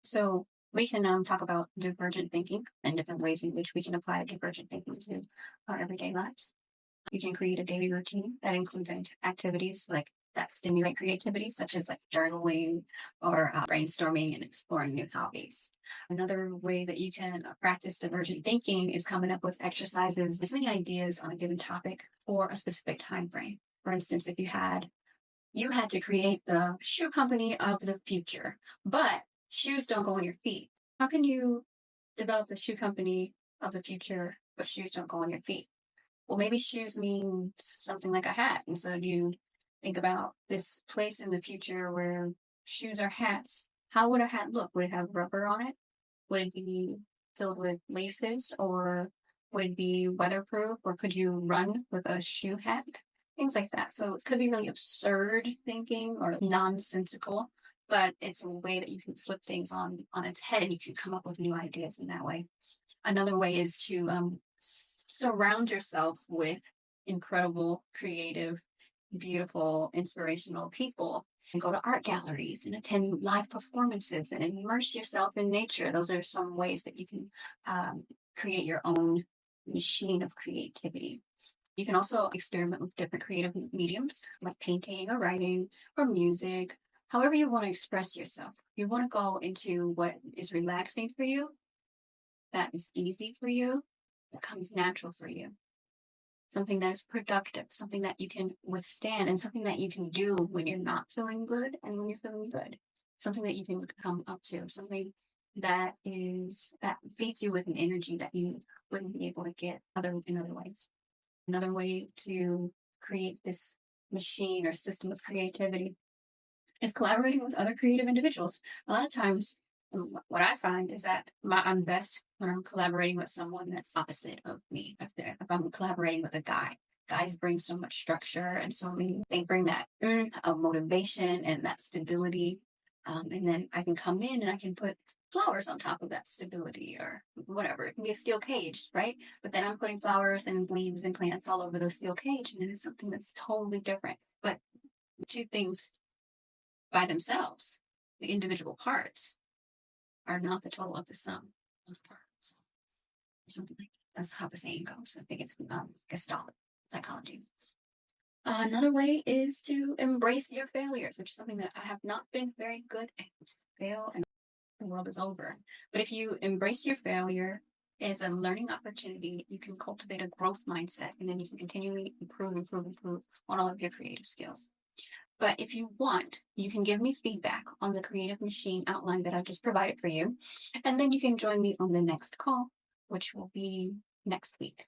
So we can talk about divergent thinking and different ways in which we can apply divergent thinking to our everyday lives. You can create a daily routine that includes activities like that stimulate creativity, such as like journaling or brainstorming and exploring new hobbies. Another way that you can practice divergent thinking is coming up with exercises, as many ideas on a given topic for a specific time frame. For instance, if you had to create the shoe company of the future, but shoes don't go on your feet. How can you develop the shoe company of the future, but shoes don't go on your feet? Well, maybe shoes means something like a hat. And so you think about this place in the future where shoes are hats. How would a hat look? Would it have rubber on it? Would it be filled with laces, or would it be weatherproof, or could you run with a shoe hat? Things like that. So it could be really absurd thinking or nonsensical, but it's a way that you can flip things on its head and you can come up with new ideas in that way. Another way is to surround yourself with incredible, creative, beautiful, inspirational people and go to art galleries and attend live performances and immerse yourself in nature. Those are some ways that you can create your own machine of creativity. You can also experiment with different creative mediums like painting or writing or music, however you want to express yourself. You want to go into what is relaxing for you, that is easy for you, that comes natural for you, something that is productive, something that you can withstand, and something that you can do when you're not feeling good and when you're feeling good, something that you can come up to, something that feeds you with an energy that you wouldn't be able to get in other ways. Another way to create this machine or system of creativity is collaborating with other creative individuals. A lot of times, what I find is that I'm best when I'm collaborating with someone that's opposite of me. If I'm collaborating with a guy, guys bring so much structure and so many, they bring that of motivation and that stability. And then I can come in and I can put flowers on top of that stability or whatever. It can be a steel cage, right? But then I'm putting flowers and leaves and plants all over the steel cage, and then it's something that's totally different. But two things by themselves, the individual parts, are not the total of the sum of the parts, or something like that. That's how the saying goes. I think it's Gestalt psychology. Another way is to embrace your failures, which is something that I have not been very good at. Fail and the world is over. But if you embrace your failure as a learning opportunity, you can cultivate a growth mindset, and then you can continually improve on all of your creative skills. But if you want, you can give me feedback on the creative machine outline that I just provided for you. And then you can join me on the next call, which will be next week.